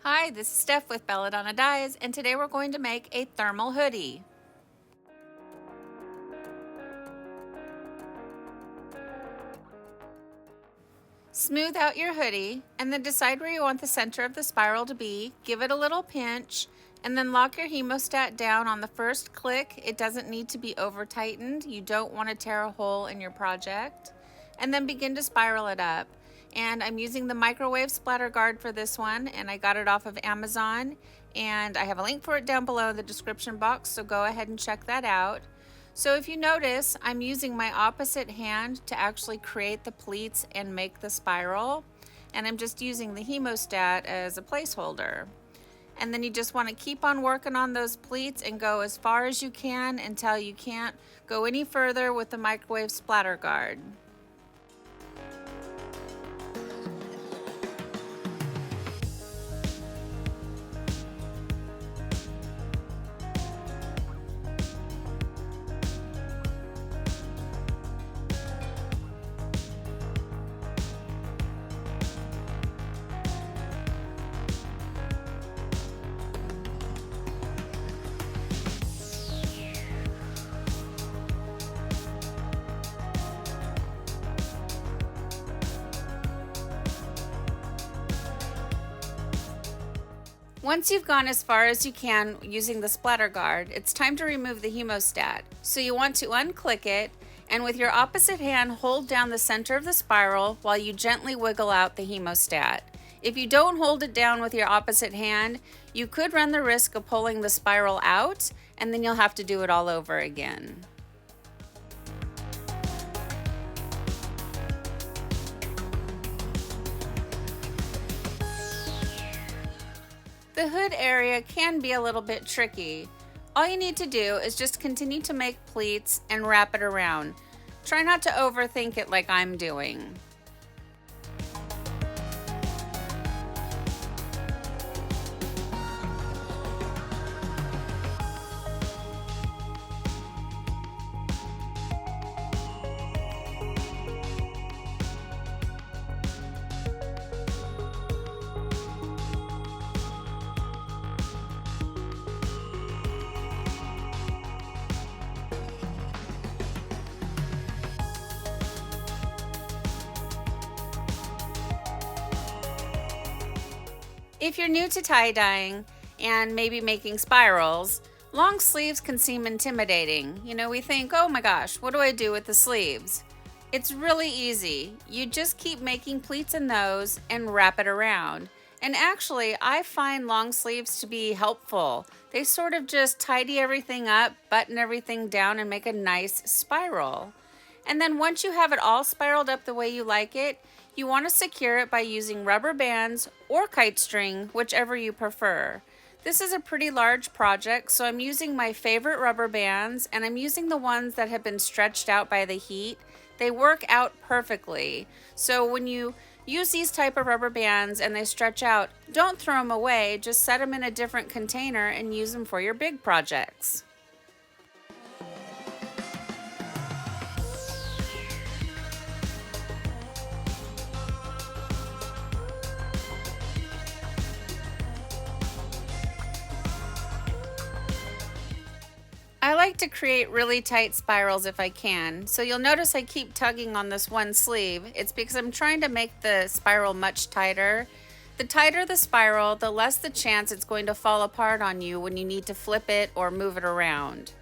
Hi, this is Steph with Belladonna Dyes, and today we're going to make a thermal hoodie. Smooth out your hoodie and then decide where you want the center of the spiral to be. Give it a little pinch and then lock your hemostat down on the first click. It doesn't need to be over tightened. You don't want to tear a hole in your project. And then begin to spiral it up. And I'm using the microwave splatter guard for this one, and I got it off of Amazon, and I have a link for it down below in the description box, so go ahead and check that out. So if you notice, I'm using my opposite hand to actually create the pleats and make the spiral, and I'm just using the hemostat as a placeholder. And then you just want to keep on working on those pleats and go as far as you can until you can't go any further with the microwave splatter guard. Once you've gone as far as you can using the splatter guard, it's time to remove the hemostat. So you want to unclick it, and with your opposite hand hold down the center of the spiral while you gently wiggle out the hemostat. If you don't hold it down with your opposite hand, you could run the risk of pulling the spiral out, and then you'll have to do it all over again. The hood area can be a little bit tricky. All you need to do is just continue to make pleats and wrap it around. Try not to overthink it like I'm doing. If you're new to tie-dyeing and maybe making spirals, long sleeves can seem intimidating. We think, oh my gosh, what do I do with the sleeves? It's really easy. You just keep making pleats in those and wrap it around. And actually, I find long sleeves to be helpful. They sort of just tidy everything up, button everything down, and make a nice spiral. And then once you have it all spiraled up the way you like it, you want to secure it by using rubber bands or kite string, whichever you prefer. This is a pretty large project, so I'm using my favorite rubber bands, and I'm using the ones that have been stretched out by the heat. They work out perfectly. So when you use these type of rubber bands and they stretch out, don't throw them away, just set them in a different container and use them for your big projects. I like to create really tight spirals if I can, so you'll notice I keep tugging on this one sleeve. It's because I'm trying to make the spiral much tighter. The tighter the spiral, the less the chance it's going to fall apart on you when you need to flip it or move it around.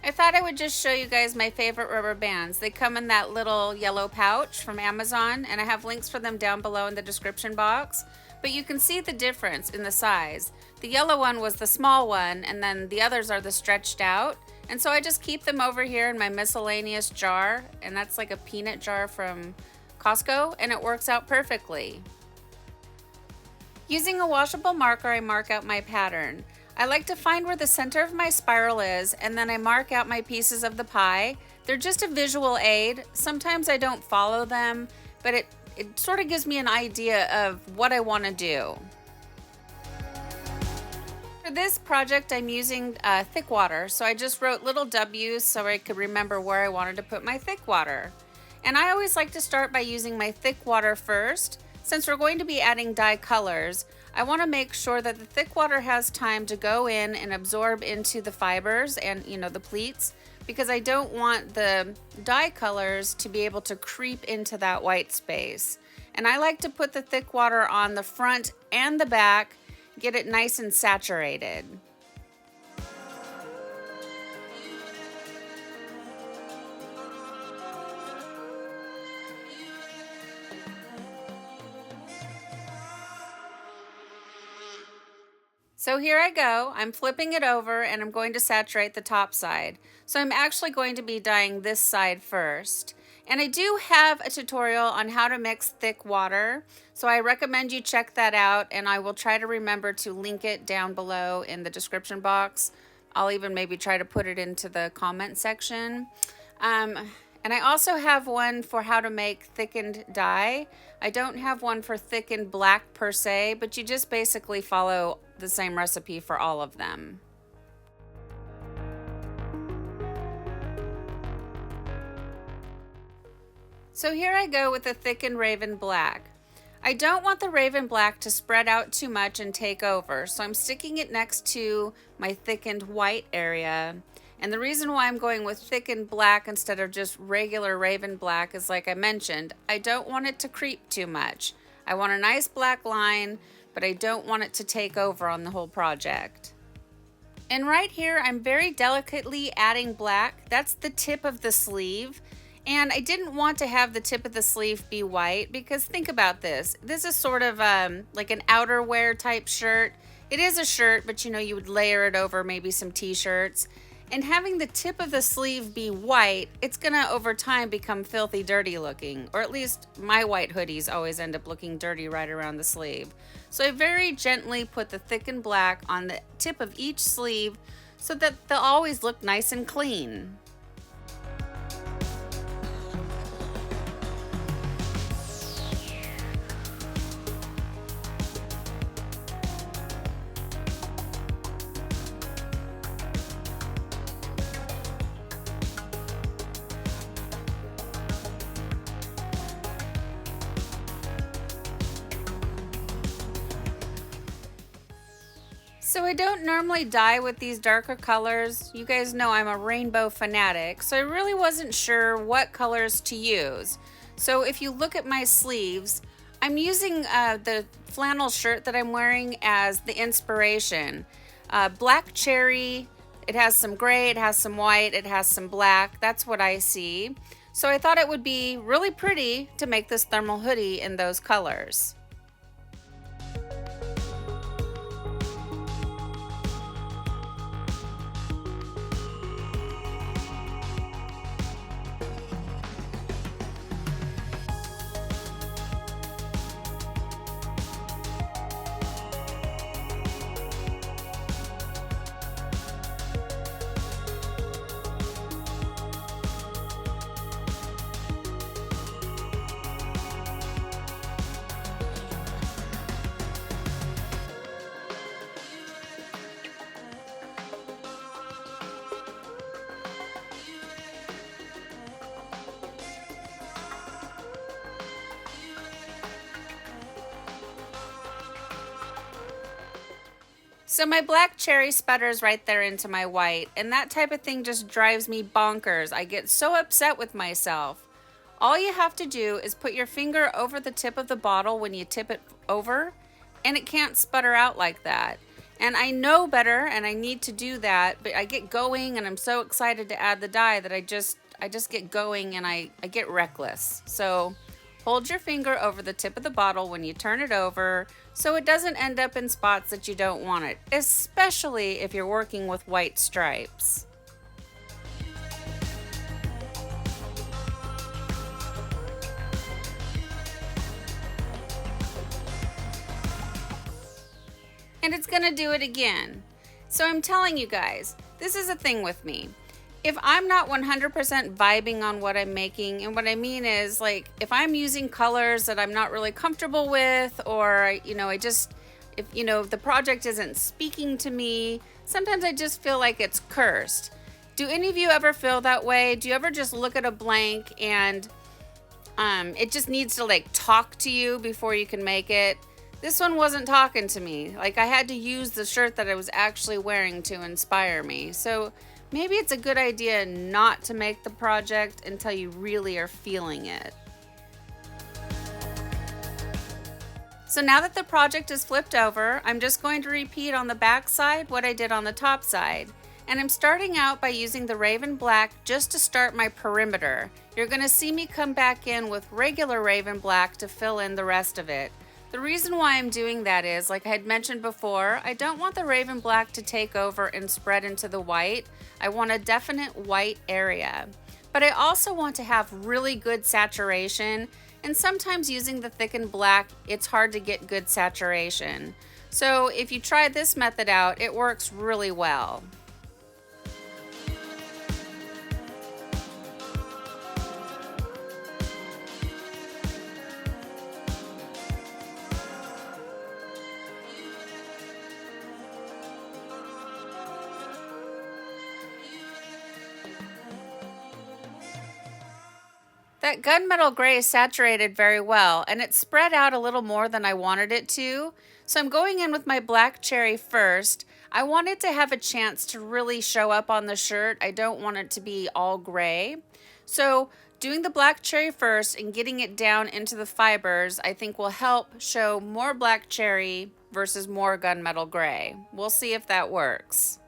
I thought I would just show you guys my favorite rubber bands. They come in that little yellow pouch from Amazon, and I have links for them down below in the description box. But you can see the difference in the size. The yellow one was the small one, and then the others are the stretched out. And so I just keep them over here in my miscellaneous jar, and that's like a peanut jar from Costco, and it works out perfectly. Using a washable marker, I mark out my pattern. I like to find where the center of my spiral is, and then I mark out my pieces of the pie. They're just a visual aid. Sometimes I don't follow them, but it sort of gives me an idea of what I want to do. For this project, I'm using thick water, so I just wrote little W's so I could remember where I wanted to put my thick water. And I always like to start by using my thick water first. Since we're going to be adding dye colors, I want to make sure that the thick water has time to go in and absorb into the fibers and, the pleats, because I don't want the dye colors to be able to creep into that white space. And I like to put the thick water on the front and the back, get it nice and saturated. So here I go. I'm flipping it over and I'm going to saturate the top side. So I'm actually going to be dyeing this side first. And I do have a tutorial on how to mix thick water, so I recommend you check that out, and I will try to remember to link it down below in the description box. I'll even maybe try to put it into the comment section. And I also have one for how to make thickened dye. I don't have one for thickened black per se, but you just basically follow the same recipe for all of them. So here I go with the thickened raven black. I don't want the raven black to spread out too much and take over, so I'm sticking it next to my thickened white area. And the reason why I'm going with thickened black instead of just regular raven black is, like I mentioned, I don't want it to creep too much. I want a nice black line, but I don't want it to take over on the whole project. And right here, I'm very delicately adding black. That's the tip of the sleeve. And I didn't want to have the tip of the sleeve be white, because think about this. This is sort of like an outerwear type shirt. It is a shirt, but you would layer it over maybe some t-shirts. And having the tip of the sleeve be white, it's gonna over time become filthy dirty looking, or at least my white hoodies always end up looking dirty right around the sleeve. So I very gently put the thickened black on the tip of each sleeve so that they'll always look nice and clean. So I don't normally dye with these darker colors. You guys know I'm a rainbow fanatic, so I really wasn't sure what colors to use. So if you look at my sleeves, I'm using the flannel shirt that I'm wearing as the inspiration. Black cherry, it has some gray, it has some white, it has some black. That's what I see. So I thought it would be really pretty to make this thermal hoodie in those colors. So my black cherry sputters right there into my white, and that type of thing just drives me bonkers. I get so upset with myself. All you have to do is put your finger over the tip of the bottle when you tip it over, and it can't sputter out like that. And I know better, and I need to do that, but I get going, and I'm so excited to add the dye that I just get going, and I get reckless. So hold your finger over the tip of the bottle when you turn it over so it doesn't end up in spots that you don't want it, especially if you're working with white stripes. And it's gonna do it again. So I'm telling you guys, this is a thing with me. If I'm not 100% vibing on what I'm making, and what I mean is, like, if I'm using colors that I'm not really comfortable with, or if the project isn't speaking to me, sometimes I just feel like it's cursed. Do any of you ever feel that way? Do you ever just look at a blank and it just needs to like talk to you before you can make it? This one wasn't talking to me. Like, I had to use the shirt that I was actually wearing to inspire me. So maybe it's a good idea not to make the project until you really are feeling it. So now that the project is flipped over, I'm just going to repeat on the back side what I did on the top side. And I'm starting out by using the Raven Black just to start my perimeter. You're going to see me come back in with regular Raven Black to fill in the rest of it. The reason why I'm doing that is, like I had mentioned before, I don't want the Raven Black to take over and spread into the white. I want a definite white area. But I also want to have really good saturation, and sometimes using the thickened black, it's hard to get good saturation. So if you try this method out, it works really well. That gunmetal gray is saturated very well, and it's spread out a little more than I wanted it to. So I'm going in with my black cherry first. I want it to have a chance to really show up on the shirt. I don't want it to be all gray. So doing the black cherry first and getting it down into the fibers, I think will help show more black cherry versus more gunmetal gray. We'll see if that works.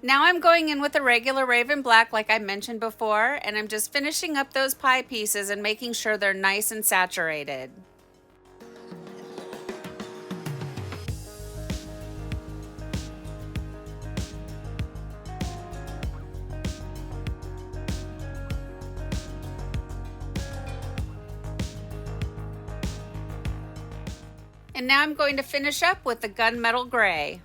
Now I'm going in with a regular Raven Black like I mentioned before, and I'm just finishing up those pie pieces and making sure they're nice and saturated. And now I'm going to finish up with the gunmetal gray.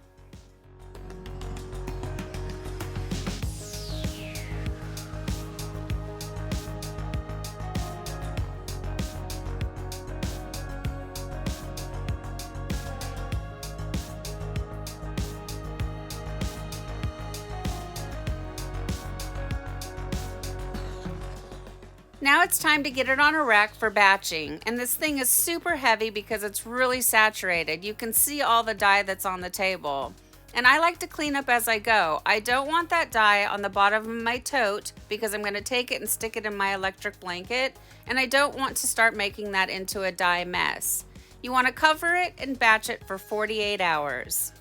Now it's time to get it on a rack for batching, and this thing is super heavy because it's really saturated. You can see all the dye that's on the table. And I like to clean up as I go. I don't want that dye on the bottom of my tote because I'm going to take it and stick it in my electric blanket, and I don't want to start making that into a dye mess. You want to cover it and batch it for 48 hours.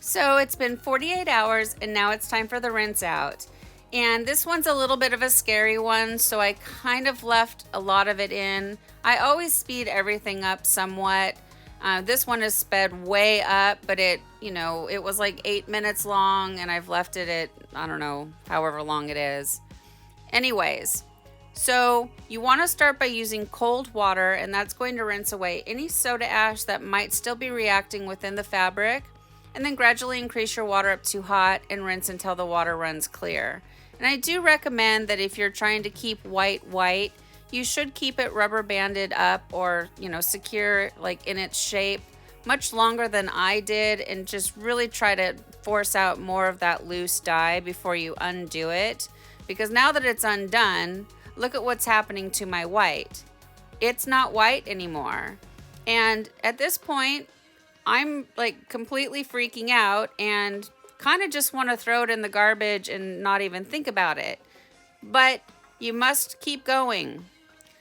So it's been 48 hours and now it's time for the rinse out. And this one's a little bit of a scary one, so I kind of left a lot of it in. I always speed everything up somewhat. This one is sped way up, but it was like 8 minutes long, and I've left it at, I don't know, however long it is. Anyways, so you want to start by using cold water, and that's going to rinse away any soda ash that might still be reacting within the fabric, and then gradually increase your water up to hot and rinse until the water runs clear. And I do recommend that if you're trying to keep white, you should keep it rubber banded up or, secure like in its shape much longer than I did, and just really try to force out more of that loose dye before you undo it. Because now that it's undone, look at what's happening to my white. It's not white anymore. And at this point, I'm like completely freaking out and kind of just want to throw it in the garbage and not even think about it. But you must keep going.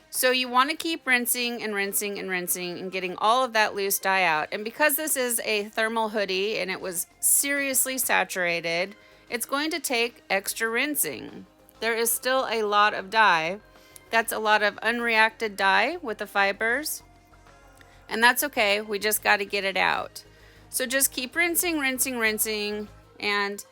So you want to keep rinsing and rinsing and rinsing and getting all of that loose dye out. And because this is a thermal hoodie and it was seriously saturated, it's going to take extra rinsing. There is still a lot of dye. That's a lot of unreacted dye with the fibers. And that's okay. We just got to get it out. So just keep rinsing, rinsing, rinsing. And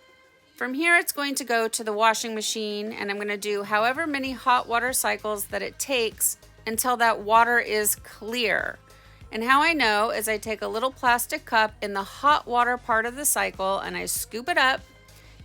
from here, it's going to go to the washing machine, and I'm going to do however many hot water cycles that it takes until that water is clear. And how I know is I take a little plastic cup in the hot water part of the cycle and I scoop it up.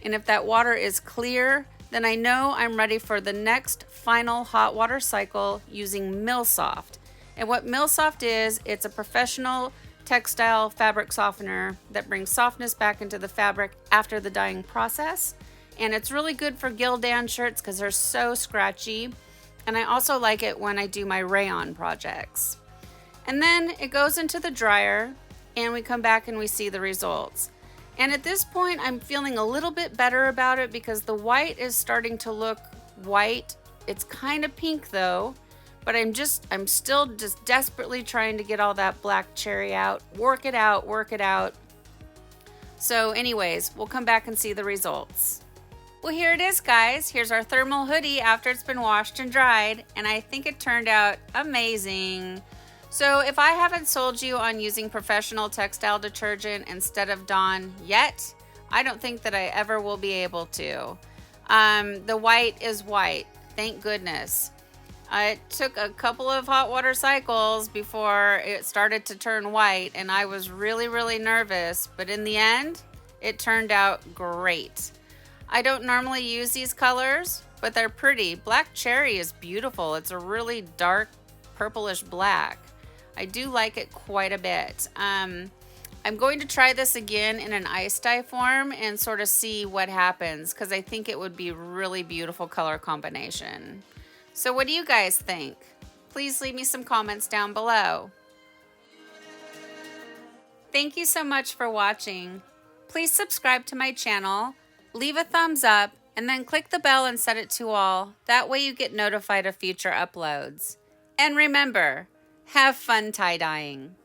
And if that water is clear, then I know I'm ready for the next final hot water cycle using Millsoft. And what Millsoft is, it's a professional textile fabric softener that brings softness back into the fabric after the dyeing process. And it's really good for Gildan shirts because they're so scratchy. And I also like it when I do my rayon projects. And then it goes into the dryer and we come back and we see the results. And at this point, I'm feeling a little bit better about it because the white is starting to look white. It's kind of pink though. But I'm still just desperately trying to get all that black cherry out. Work it out. So anyways, we'll come back and see the results. Well, here it is, guys. Here's our thermal hoodie after it's been washed and dried. And I think it turned out amazing. So if I haven't sold you on using professional textile detergent instead of Dawn yet, I don't think that I ever will be able to. The white is white. Thank goodness. It took a couple of hot water cycles before it started to turn white, and I was really, really nervous, but in the end, it turned out great. I don't normally use these colors, but they're pretty. Black cherry is beautiful. It's a really dark purplish black. I do like it quite a bit. I'm going to try this again in an ice dye form and sort of see what happens because I think it would be a really beautiful color combination. So what do you guys think? Please leave me some comments down below. Thank you so much for watching. Please subscribe to my channel, leave a thumbs up, and then click the bell and set it to all. That way you get notified of future uploads. And remember, have fun tie-dyeing.